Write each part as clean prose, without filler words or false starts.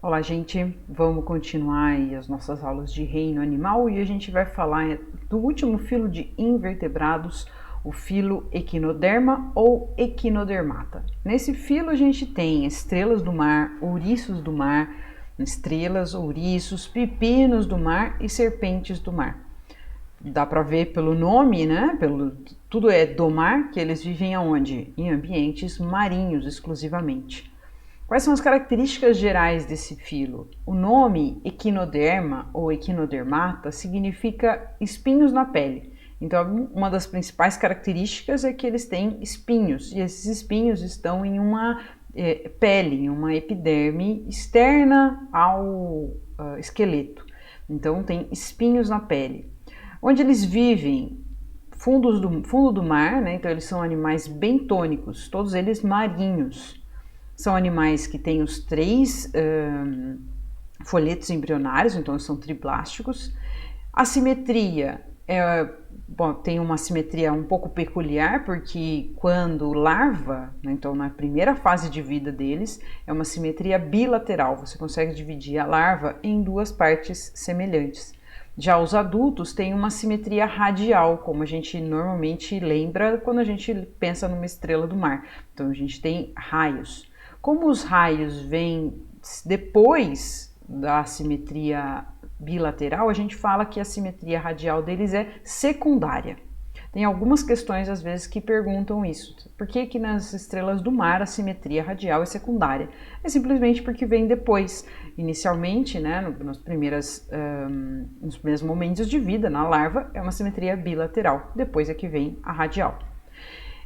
Olá, gente! Vamos continuar aí as nossas aulas de reino animal e a gente vai falar do último filo de invertebrados, o filo Echinoderma ou Echinodermata. Nesse filo a gente tem estrelas do mar, ouriços do mar, estrelas, ouriços, pepinos do mar e serpentes do mar. Dá para ver pelo nome, né? Tudo é do mar, que eles vivem aonde? Em ambientes marinhos exclusivamente. Quais são as características gerais desse filo? O nome Echinoderma ou Echinodermata significa espinhos na pele. Então, uma das principais características é que eles têm espinhos, e esses espinhos estão em uma pele, em uma epiderme externa ao esqueleto. Então, tem espinhos na pele. Onde eles vivem? Fundo do mar, né? Então eles são animais bentônicos, todos eles marinhos. São animais que têm os três folhetos embrionários, então são triblásticos. A simetria tem uma simetria um pouco peculiar, porque quando larva, né, então na primeira fase de vida deles, é uma simetria bilateral, você consegue dividir a larva em duas partes semelhantes. Já os adultos têm uma simetria radial, como a gente normalmente lembra quando a gente pensa numa estrela do mar. Então a gente tem raios. Como os raios vêm depois da simetria bilateral, a gente fala que a simetria radial deles é secundária. Tem algumas questões às vezes que perguntam isso. Por que nas estrelas do mar a simetria radial é secundária? É simplesmente porque vem depois. Inicialmente, né, nos primeiros momentos de vida, na larva, é uma simetria bilateral. Depois é que vem a radial.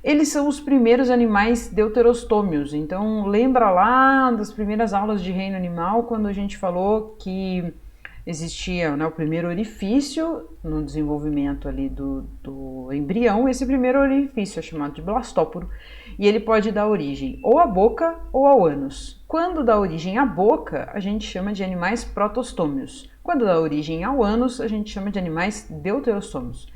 Eles são os primeiros animais deuterostômios. Então, lembra lá das primeiras aulas de reino animal, quando a gente falou que existia, né, o primeiro orifício no desenvolvimento ali do embrião. Esse primeiro orifício é chamado de blastóporo e ele pode dar origem ou à boca ou ao ânus. Quando dá origem à boca, a gente chama de animais protostômios. Quando dá origem ao ânus, a gente chama de animais deuterostômios.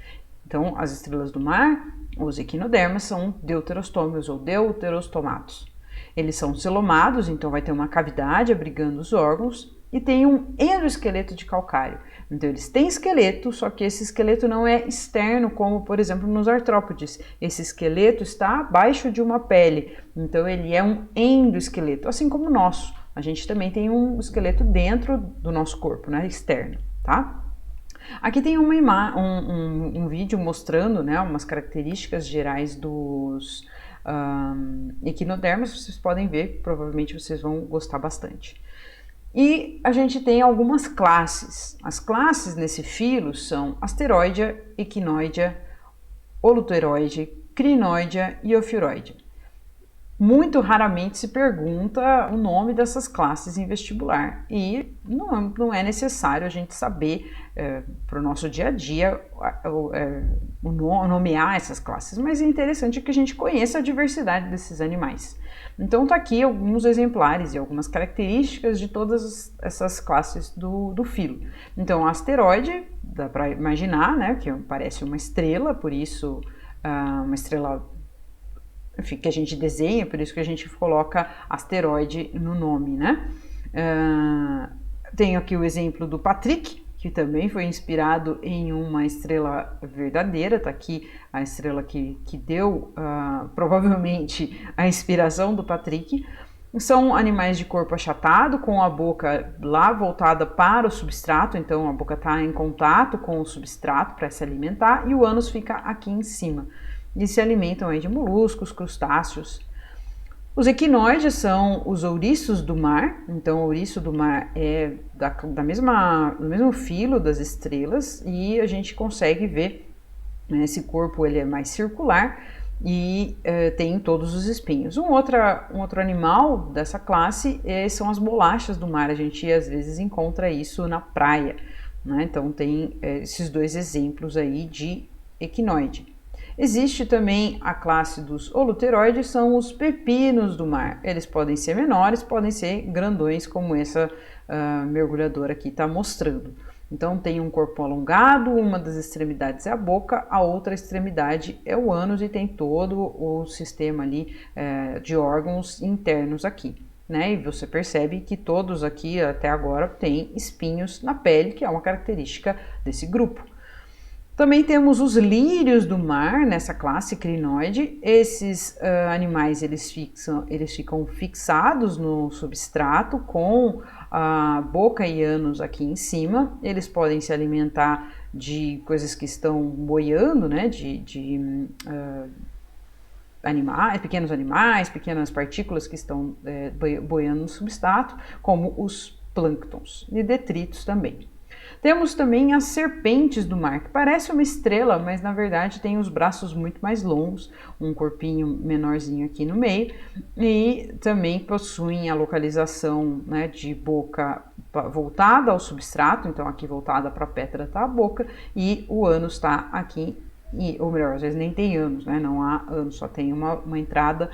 Então, as estrelas do mar, os equinodermas, são deuterostômios ou deuterostomatos. Eles são celomados, então vai ter uma cavidade abrigando os órgãos, e tem um endoesqueleto de calcário. Então eles têm esqueleto, só que esse esqueleto não é externo, como por exemplo nos artrópodes. Esse esqueleto está abaixo de uma pele, então ele é um endoesqueleto, assim como o nosso. A gente também tem um esqueleto dentro do nosso corpo, né, externo, tá? Aqui tem um vídeo mostrando, né, umas características gerais dos equinodermas. Vocês podem ver, provavelmente vocês vão gostar bastante. E a gente tem algumas classes. As classes nesse filo são Asteroidea, Echinoidea, Holuteroide, Crinoidea e Ophiuroidea. Muito raramente se pergunta o nome dessas classes em vestibular e não é necessário a gente saber para o nosso dia a dia nomear essas classes, mas é interessante que a gente conheça a diversidade desses animais. Então tá aqui alguns exemplares e algumas características de todas essas classes do filo. Então a asteroide, dá para imaginar, né, que parece uma estrela, por isso uma estrela, enfim, que a gente desenha, por isso que a gente coloca asteroide no nome, né? Tenho aqui o exemplo do Patrick, que também foi inspirado em uma estrela verdadeira. Tá aqui a estrela que deu provavelmente a inspiração do Patrick. São animais de corpo achatado, com a boca lá voltada para o substrato, então a boca está em contato com o substrato para se alimentar e o ânus fica aqui em cima. E se alimentam aí de moluscos, crustáceos. Os equinoides são os ouriços do mar, então o ouriço do mar é do mesmo filo das estrelas e a gente consegue ver, né, esse corpo ele é mais circular e tem todos os espinhos. Um outro animal dessa classe são as bolachas do mar, a gente às vezes encontra isso na praia, né? Então tem esses dois exemplos aí de equinoide. Existe também a classe dos holuteroides, são os pepinos do mar. Eles podem ser menores, podem ser grandões, como essa mergulhadora aqui está mostrando. Então tem um corpo alongado, uma das extremidades é a boca, a outra extremidade é o ânus e tem todo o sistema ali de órgãos internos aqui. né? E você percebe que todos aqui até agora têm espinhos na pele, que é uma característica desse grupo. Também temos os lírios do mar nessa classe crinoide. Esses animais eles ficam fixados no substrato com a boca e ânus aqui em cima. Eles podem se alimentar de coisas que estão boiando, né? Pequenos animais, pequenas partículas que estão boiando no substrato, como os plânctons e detritos também. Temos também as serpentes do mar, que parece uma estrela, mas na verdade tem os braços muito mais longos, um corpinho menorzinho aqui no meio, e também possuem a localização, né, de boca voltada ao substrato, então aqui voltada para a pétala está a boca, e o ânus está aqui, ou melhor, às vezes nem tem ânus, né? Não há ânus, só tem uma entrada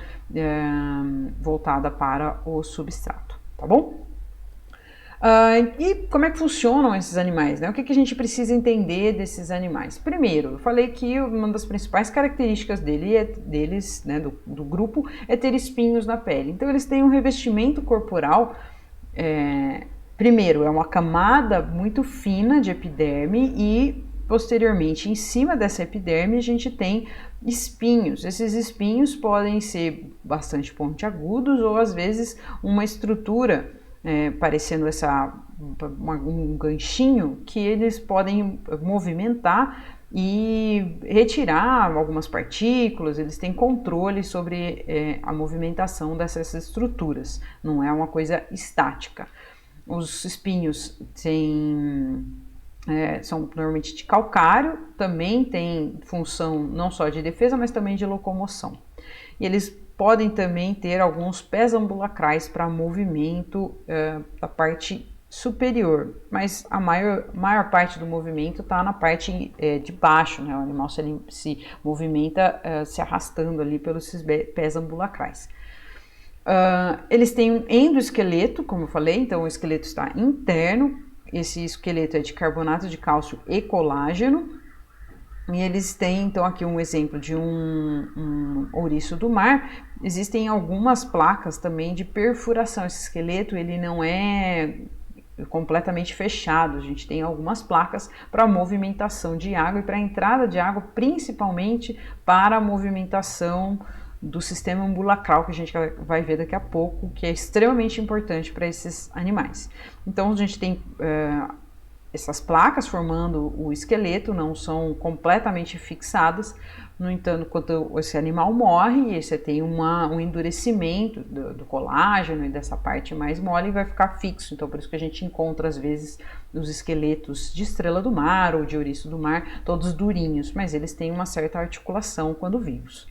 voltada para o substrato, tá bom? E como é que funcionam esses animais, né? O que a gente precisa entender desses animais? Primeiro, eu falei que uma das principais características deles, né, do grupo, é ter espinhos na pele. Então, eles têm um revestimento corporal, primeiro, é uma camada muito fina de epiderme e, posteriormente, em cima dessa epiderme, a gente tem espinhos. Esses espinhos podem ser bastante pontiagudos ou, às vezes, uma estrutura parecendo um ganchinho que eles podem movimentar e retirar algumas partículas. Eles têm controle sobre a movimentação dessas estruturas, não é uma coisa estática. Os espinhos são normalmente de calcário, também tem função não só de defesa, mas também de locomoção. E eles podem também ter alguns pés ambulacrais para movimento da parte superior, mas a maior parte do movimento está na parte de baixo, né? O animal se movimenta se arrastando ali pelos pés ambulacrais. Eles têm um endoesqueleto, como eu falei, então o esqueleto está interno. Esse esqueleto é de carbonato de cálcio e colágeno. E eles têm, então, aqui um exemplo de um ouriço do mar. Existem algumas placas também de perfuração. Esse esqueleto, ele não é completamente fechado. A gente tem algumas placas para movimentação de água e para entrada de água, principalmente para a movimentação do sistema ambulacral, que a gente vai ver daqui a pouco, que é extremamente importante para esses animais. Então, a gente tem essas placas formando o esqueleto, não são completamente fixadas. No entanto, quando esse animal morre, você tem um endurecimento do colágeno e dessa parte mais mole, e vai ficar fixo. Então, por isso que a gente encontra, às vezes, os esqueletos de estrela do mar ou de ouriço do mar, todos durinhos, mas eles têm uma certa articulação quando vivos.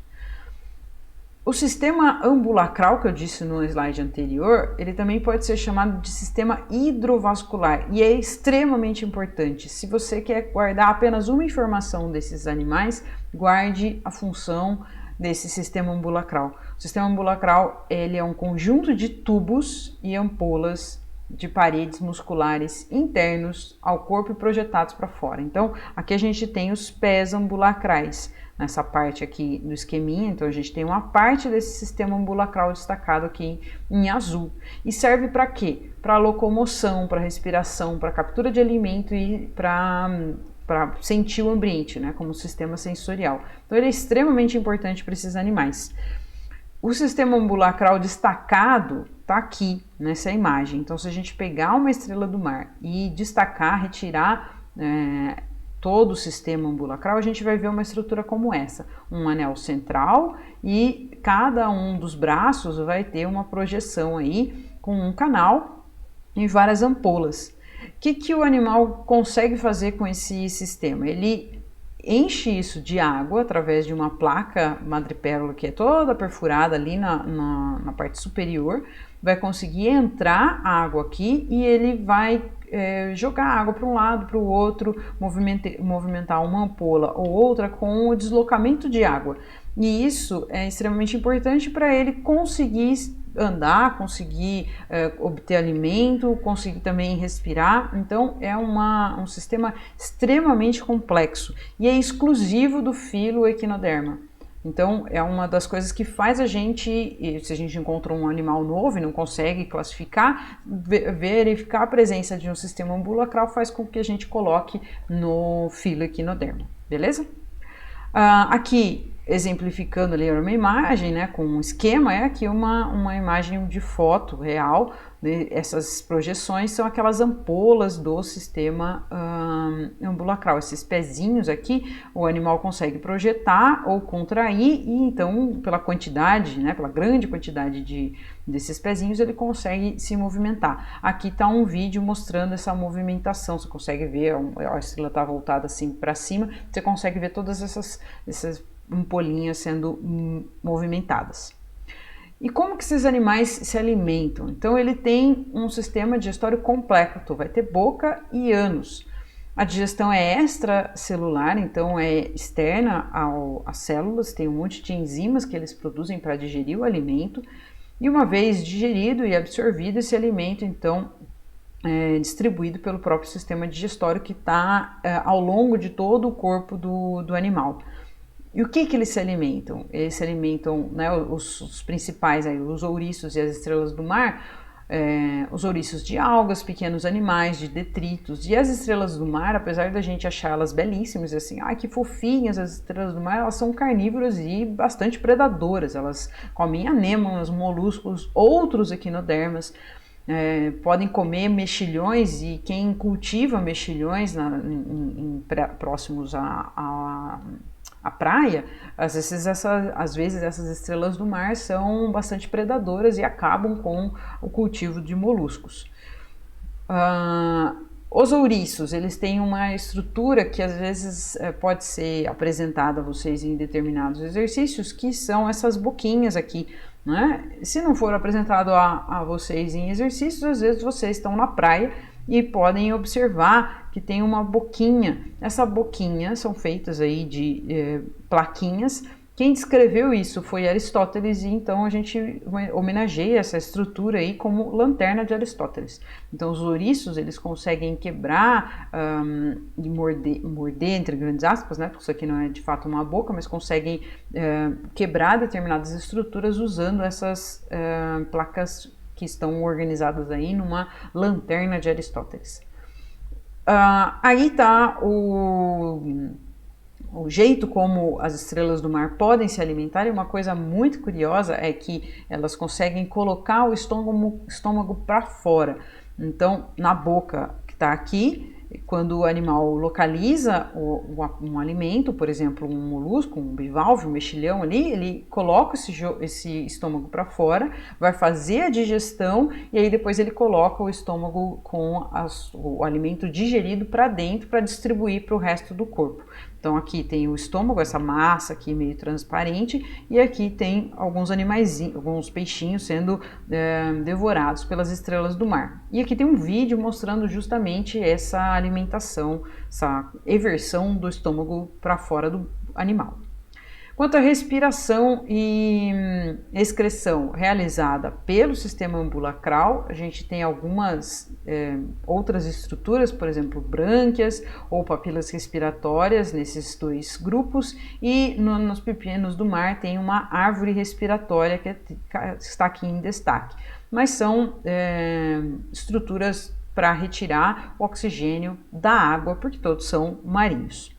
O sistema ambulacral, que eu disse no slide anterior, ele também pode ser chamado de sistema hidrovascular e é extremamente importante. Se você quer guardar apenas uma informação desses animais, guarde a função desse sistema ambulacral. O sistema ambulacral, ele é um conjunto de tubos e ampolas de paredes musculares internos ao corpo e projetados para fora. Então, aqui a gente tem os pés ambulacrais. Nessa parte aqui do esqueminha, então a gente tem uma parte desse sistema ambulacral destacado aqui em azul. E serve para quê? Para locomoção, para respiração, para captura de alimento e para sentir o ambiente, né, como sistema sensorial. Então ele é extremamente importante para esses animais. O sistema ambulacral destacado está aqui nessa imagem. Então, se a gente pegar uma estrela do mar e destacar, retirar todo o sistema ambulacral, a gente vai ver uma estrutura como essa, um anel central e cada um dos braços vai ter uma projeção aí com um canal e várias ampolas. O que o animal consegue fazer com esse sistema? Ele enche isso de água através de uma placa madrepérola que é toda perfurada ali na parte superior, vai conseguir entrar água aqui e ele vai jogar água para um lado, para o outro, movimentar uma ampola ou outra com o deslocamento de água. E isso é extremamente importante para ele conseguir andar, conseguir obter alimento, conseguir também respirar. Então é um sistema extremamente complexo e é exclusivo do filo Echinoderma. Então, é uma das coisas que faz a gente, se a gente encontra um animal novo e não consegue classificar, verificar a presença de um sistema ambulacral faz com que a gente coloque no filo equinoderma, beleza? Aqui, exemplificando ali uma imagem, né, com um esquema, é aqui uma imagem de foto real. Essas projeções são aquelas ampolas do sistema ambulacral. Esses pezinhos aqui, o animal consegue projetar ou contrair e então, pela quantidade, né, pela grande quantidade desses pezinhos, ele consegue se movimentar. Aqui está um vídeo mostrando essa movimentação. Você consegue ver, a estrela está voltada assim para cima, você consegue ver todas essas ampolinhas sendo movimentadas. E como que esses animais se alimentam? Então ele tem um sistema digestório completo, vai ter boca e ânus. A digestão é extracelular, então é externa às células, tem um monte de enzimas que eles produzem para digerir o alimento. E uma vez digerido e absorvido, esse alimento então é distribuído pelo próprio sistema digestório que está ao longo de todo o corpo do animal. E o que eles se alimentam? Eles se alimentam, né, os principais, aí, os ouriços e as estrelas do mar, os ouriços de algas, pequenos animais, de detritos. E as estrelas do mar, apesar da gente achar elas belíssimas, assim, que fofinhas as estrelas do mar, elas são carnívoras e bastante predadoras. Elas comem anêmonas, moluscos, outros equinodermas. Podem comer mexilhões, e quem cultiva mexilhões próximos à praia, às vezes essas estrelas do mar são bastante predadoras e acabam com o cultivo de moluscos. Os ouriços, eles têm uma estrutura que às vezes pode ser apresentada a vocês em determinados exercícios, que são essas boquinhas aqui, né? Se não for apresentado a vocês em exercícios, às vezes vocês estão na praia e podem observar que tem uma boquinha. Essa boquinha são feitas aí de plaquinhas. Quem descreveu isso foi Aristóteles, e então a gente homenageia essa estrutura aí como lanterna de Aristóteles. Então os ouriços, eles conseguem quebrar e morder entre grandes aspas, né, porque isso aqui não é de fato uma boca, mas conseguem quebrar determinadas estruturas usando essas placas que estão organizadas aí numa lanterna de Aristóteles. Aí está o jeito como as estrelas do mar podem se alimentar. E uma coisa muito curiosa é que elas conseguem colocar o estômago para fora. Então, na boca que está aqui, quando o animal localiza um alimento, por exemplo, um molusco, um bivalve, um mexilhão ali, ele coloca esse estômago para fora, vai fazer a digestão e aí depois ele coloca o estômago com o alimento digerido para dentro para distribuir para o resto do corpo. Então aqui tem o estômago, essa massa aqui meio transparente, e aqui tem alguns animaizinhos, alguns peixinhos sendo devorados pelas estrelas do mar. E aqui tem um vídeo mostrando justamente essa alimentação, essa eversão do estômago para fora do animal. Quanto à respiração e excreção realizada pelo sistema ambulacral, a gente tem algumas outras estruturas, por exemplo, brânquias ou papilas respiratórias nesses dois grupos, e nos pepinos do mar tem uma árvore respiratória que está aqui em destaque. Mas são estruturas para retirar o oxigênio da água, porque todos são marinhos.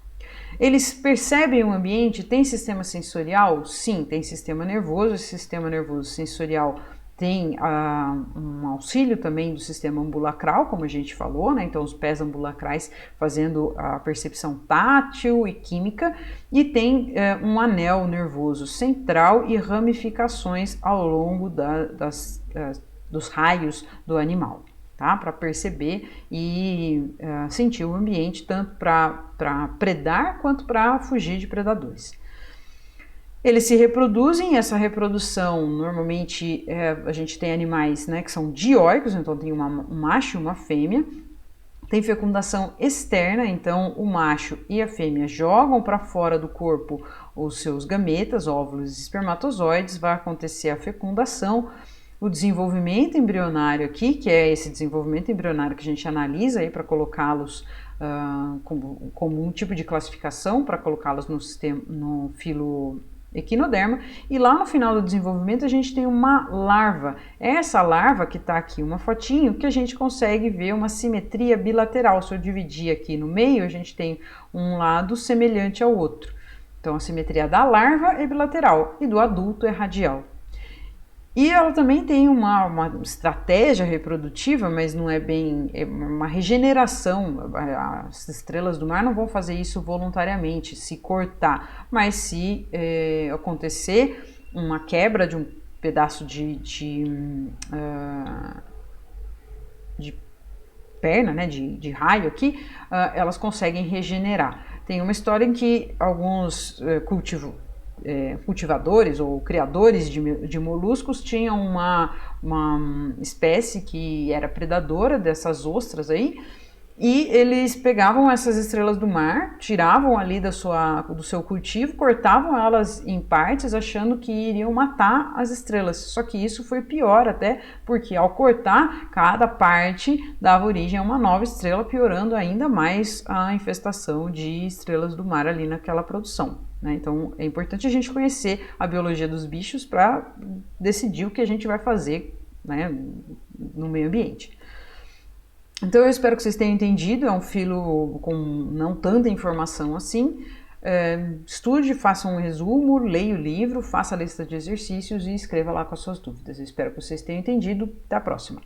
Eles percebem o ambiente? Tem sistema sensorial? Sim, tem sistema nervoso. Esse sistema nervoso sensorial tem um auxílio também do sistema ambulacral, como a gente falou, né? Então os pés ambulacrais fazendo a percepção tátil e química, e tem um anel nervoso central e ramificações ao longo dos raios do animal. Tá? Para perceber e sentir o ambiente, tanto para predar quanto para fugir de predadores. Eles se reproduzem, essa reprodução normalmente a gente tem animais, né, que são dioicos, então tem um macho e uma fêmea. Tem fecundação externa, então o macho e a fêmea jogam para fora do corpo os seus gametas, óvulos e espermatozoides, vai acontecer a fecundação. O desenvolvimento embrionário aqui, que é esse desenvolvimento embrionário que a gente analisa aí para colocá-los como um tipo de classificação, para colocá-los no filo equinoderma, e lá no final do desenvolvimento a gente tem uma larva. Essa larva que está aqui, uma fotinho, que a gente consegue ver uma simetria bilateral. Se eu dividir aqui no meio, a gente tem um lado semelhante ao outro. Então a simetria da larva é bilateral e do adulto é radial. E ela também tem uma estratégia reprodutiva, mas não é bem, é uma regeneração. As estrelas do mar não vão fazer isso voluntariamente, se cortar, mas se acontecer uma quebra de um pedaço de perna, né, de raio aqui, elas conseguem regenerar. Tem uma história em que alguns cultivadores ou criadores de moluscos tinham uma espécie que era predadora dessas ostras aí, e eles pegavam essas estrelas do mar, tiravam ali do seu cultivo, cortavam elas em partes, achando que iriam matar as estrelas. Só que isso foi pior até, porque ao cortar, cada parte dava origem a uma nova estrela, piorando ainda mais a infestação de estrelas do mar ali naquela produção. Então é importante a gente conhecer a biologia dos bichos para decidir o que a gente vai fazer, né, no meio ambiente. Então eu espero que vocês tenham entendido, é um filo com não tanta informação assim. Estude, faça um resumo, leia o livro, faça a lista de exercícios e escreva lá com as suas dúvidas. Eu espero que vocês tenham entendido. Até a próxima!